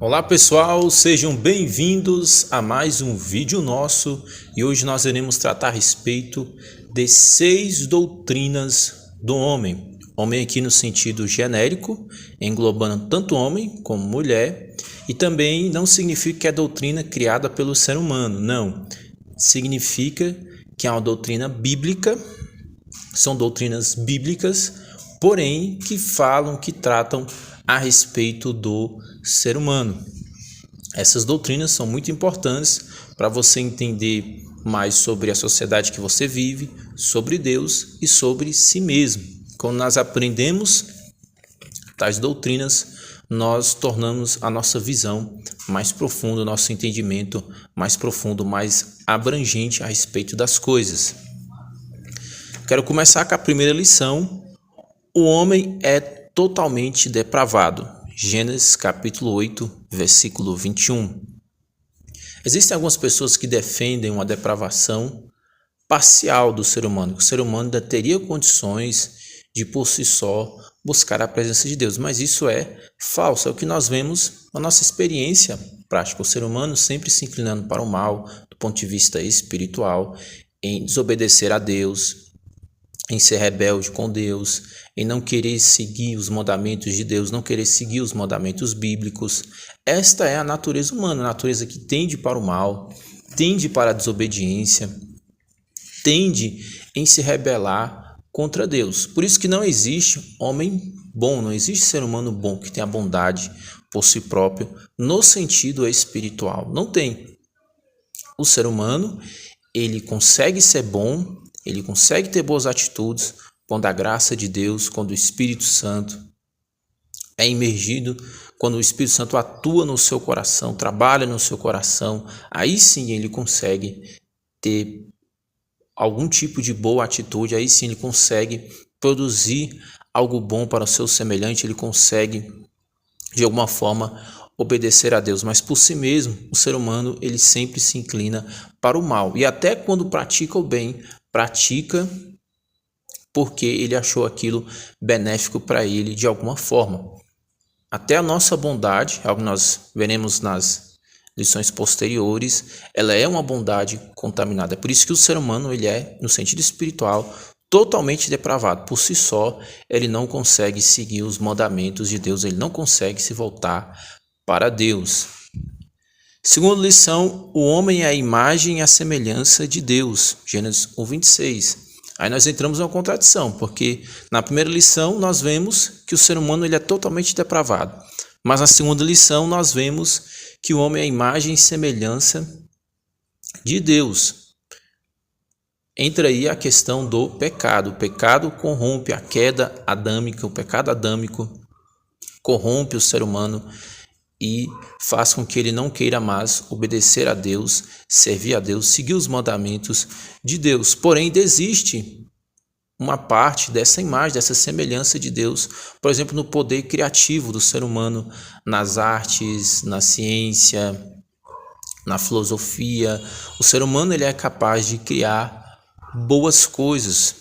Olá pessoal, sejam bem-vindos a mais um vídeo nosso e hoje nós iremos tratar a respeito de 6 doutrinas do homem. Homem aqui no sentido genérico, englobando tanto homem como mulher, e também não significa que é doutrina criada pelo ser humano, não. Significa que é uma doutrina bíblica, são doutrinas bíblicas, porém que falam, que tratam a respeito do ser humano. Essas doutrinas são muito importantes para você entender mais sobre a sociedade que você vive, sobre Deus e sobre si mesmo. Quando nós aprendemos tais doutrinas, nós tornamos a nossa visão mais profunda, o nosso entendimento mais profundo, mais abrangente a respeito das coisas. Quero começar com a primeira lição. O homem é totalmente depravado. Gênesis capítulo 8, versículo 21. Existem algumas pessoas que defendem uma depravação parcial do ser humano, que o ser humano ainda teria condições de por si só buscar a presença de Deus, mas isso é falso, é o que nós vemos na nossa experiência prática, o ser humano sempre se inclinando para o mal do ponto de vista espiritual, em desobedecer a Deus, em ser rebelde com Deus, em não querer seguir os mandamentos de Deus, não querer seguir os mandamentos bíblicos. Esta é a natureza humana, a natureza que tende para o mal, tende para a desobediência, tende em se rebelar contra Deus. Por isso que não existe homem bom, não existe ser humano bom que tenha bondade por si próprio no sentido espiritual. Não tem. O ser humano, ele consegue ser bom, ele consegue ter boas atitudes quando a graça de Deus, quando o Espírito Santo é imergido, quando o Espírito Santo atua no seu coração, trabalha no seu coração, aí sim ele consegue ter algum tipo de boa atitude, aí sim ele consegue produzir algo bom para o seu semelhante, ele consegue de alguma forma obedecer a Deus, mas por si mesmo, o ser humano ele sempre se inclina para o mal, e até quando pratica o bem, pratica porque ele achou aquilo benéfico para ele de alguma forma. Até a nossa bondade, algo que nós veremos nas lições posteriores, ela é uma bondade contaminada. É por isso que o ser humano ele é, no sentido espiritual, totalmente depravado. Por si só, ele não consegue seguir os mandamentos de Deus, ele não consegue se voltar para Deus. Segunda lição, o homem é a imagem e a semelhança de Deus. Gênesis 1, 26. Aí nós entramos em uma contradição, porque na primeira lição nós vemos que o ser humano ele é totalmente depravado. Mas na segunda lição nós vemos que o homem é a imagem e semelhança de Deus. Entra aí a questão do pecado. O pecado corrompe, a queda adâmica, o pecado adâmico corrompe o ser humano e faz com que ele não queira mais obedecer a Deus, servir a Deus, seguir os mandamentos de Deus. Porém, existe uma parte dessa imagem, dessa semelhança de Deus, por exemplo, no poder criativo do ser humano, nas artes, na ciência, na filosofia. O ser humano ele é capaz de criar boas coisas.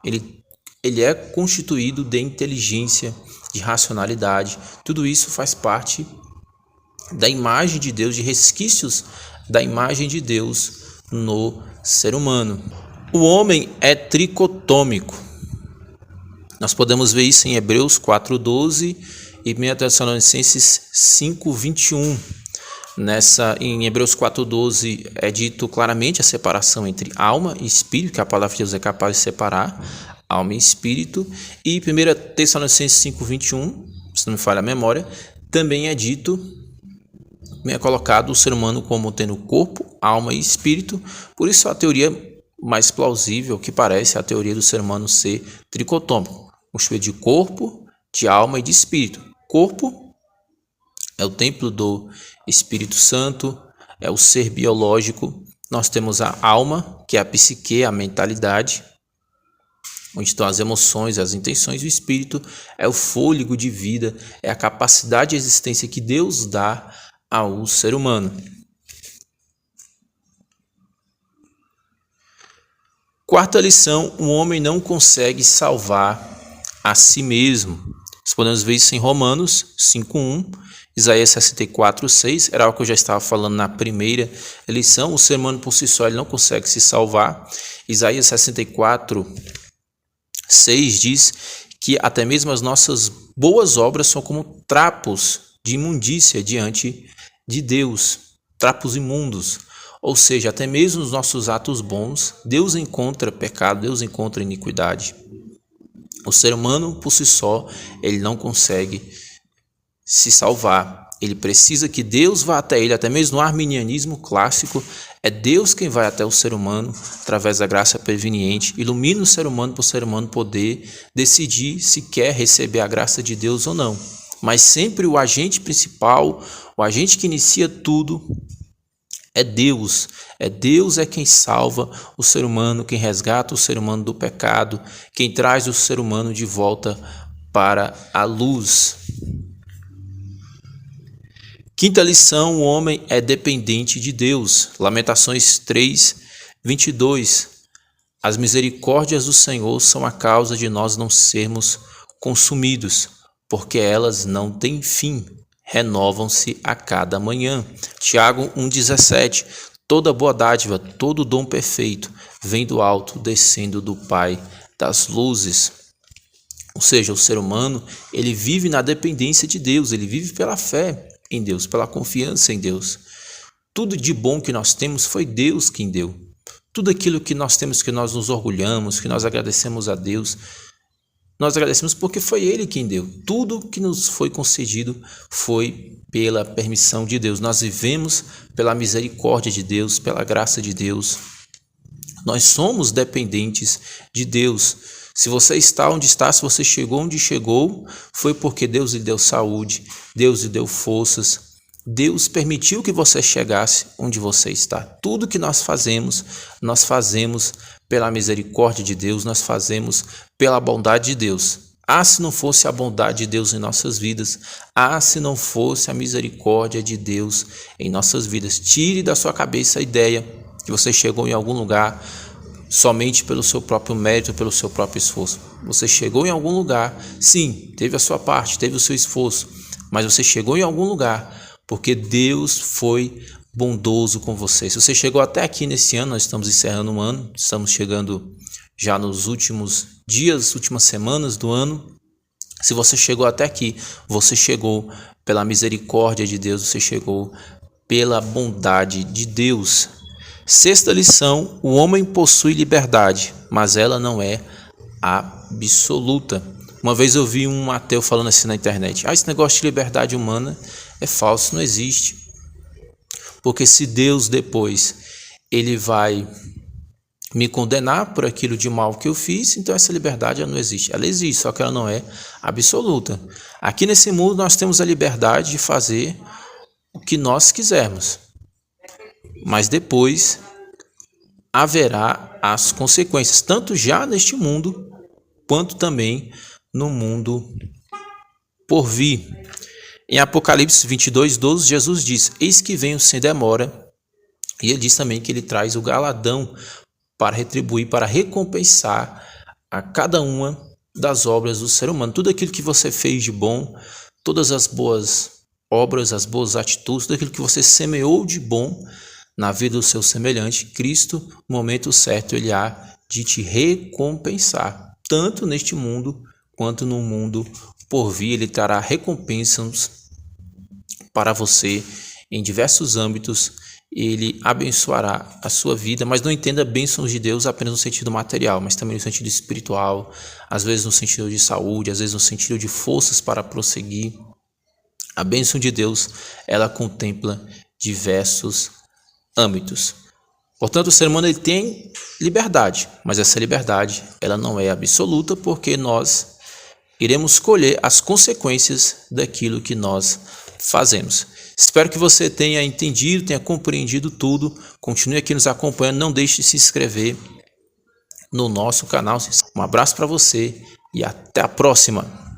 Ele é constituído de inteligência, de racionalidade. Tudo isso faz parte da imagem de Deus, de resquícios da imagem de Deus no ser humano. O homem é tricotômico. Nós podemos ver isso em Hebreus 4:12 e 1 Tessalonicenses 5:21. Em Hebreus 4:12 é dito claramente a separação entre alma e espírito, que a palavra de Deus é capaz de separar alma e espírito. E 1 Tessalonicenses 5:21, se não me falha a memória, também é dito, é colocado o ser humano como tendo corpo, alma e espírito. Por isso a teoria mais plausível que parece é a teoria do ser humano ser tricotômico, constituído de corpo, de alma e de espírito. Corpo é o templo do Espírito Santo, é o ser biológico. Nós temos a alma, que é a psique, a mentalidade, onde estão as emoções, as intenções. O espírito é o fôlego de vida, é a capacidade de existência que Deus dá ao ser humano. Quarta lição, o homem não consegue salvar a si mesmo. Nós podemos ver isso em Romanos 5:1 Isaías 64:6 era o que eu já estava falando na primeira lição. O ser humano por si só ele não consegue se salvar. Isaías 64:6 diz que até mesmo as nossas boas obras são como trapos de imundícia diante de Deus, trapos imundos. Ou seja, até mesmo os nossos atos bons, Deus encontra pecado, Deus encontra iniquidade. O ser humano por si só, ele não consegue se salvar. Ele precisa que Deus vá até ele, até mesmo no arminianismo clássico, é Deus quem vai até o ser humano através da graça preveniente, ilumina o ser humano para o ser humano poder decidir se quer receber a graça de Deus ou não. Mas sempre o agente principal, o agente que inicia tudo, é Deus. Deus é quem salva o ser humano, quem resgata o ser humano do pecado, quem traz o ser humano de volta para a luz. Quinta lição, o homem é dependente de Deus. Lamentações 3:22. As misericórdias do Senhor são a causa de nós não sermos consumidos, porque elas não têm fim, renovam-se a cada manhã. Tiago 1:17. Toda boa dádiva, todo dom perfeito, vem do alto, descendo do Pai das luzes. Ou seja, o ser humano, ele vive na dependência de Deus, ele vive pela fé em Deus, pela confiança em Deus. Tudo de bom que nós temos foi Deus quem deu. Tudo aquilo que nós temos, que nós nos orgulhamos, que nós agradecemos a Deus, nós agradecemos porque foi Ele quem deu. Tudo que nos foi concedido foi pela permissão de Deus. Nós vivemos pela misericórdia de Deus, pela graça de Deus. Nós somos dependentes de Deus. Se você está onde está, se você chegou onde chegou, foi porque Deus lhe deu saúde, Deus lhe deu forças, Deus permitiu que você chegasse onde você está. Tudo que nós fazemos pela misericórdia de Deus, nós fazemos pela bondade de Deus. Se não fosse a bondade de Deus em nossas vidas, se não fosse a misericórdia de Deus em nossas vidas. Tire da sua cabeça a ideia que você chegou em algum lugar somente pelo seu próprio mérito, pelo seu próprio esforço. Você chegou em algum lugar, sim, teve a sua parte, teve o seu esforço, mas você chegou em algum lugar porque Deus foi bondoso com você. Se você chegou até aqui nesse ano, nós estamos encerrando um ano, estamos chegando já nos últimos dias, últimas semanas do ano. Se você chegou até aqui, você chegou pela misericórdia de Deus, você chegou pela bondade de Deus. Sexta lição, o homem possui liberdade, mas ela não é absoluta. Uma vez eu vi um ateu falando assim na internet, esse negócio de liberdade humana é falso, não existe. Porque se Deus depois ele vai me condenar por aquilo de mal que eu fiz, então essa liberdade ela não existe. Ela existe, só que ela não é absoluta. Aqui nesse mundo nós temos a liberdade de fazer o que nós quisermos. Mas depois haverá as consequências, tanto já neste mundo, quanto também no mundo por vir. Em Apocalipse 22:12, Jesus diz, eis que venho sem demora, e ele diz também que ele traz o galardão para retribuir, para recompensar a cada uma das obras do ser humano. Tudo aquilo que você fez de bom, todas as boas obras, as boas atitudes, tudo aquilo que você semeou de bom na vida do seu semelhante, Cristo, no momento certo, ele há de te recompensar, tanto neste mundo quanto no mundo por vir. Ele trará recompensas para você em diversos âmbitos. Ele abençoará a sua vida, mas não entenda bênçãos de Deus apenas no sentido material, mas também no sentido espiritual, às vezes no sentido de saúde, às vezes no sentido de forças para prosseguir. A bênção de Deus, ela contempla diversos âmbitos. Portanto, o ser humano ele tem liberdade, mas essa liberdade ela não é absoluta, porque nós iremos colher as consequências daquilo que nós fazemos. Espero que você tenha entendido, tenha compreendido tudo. Continue aqui nos acompanhando, não deixe de se inscrever no nosso canal. Um abraço para você e até a próxima.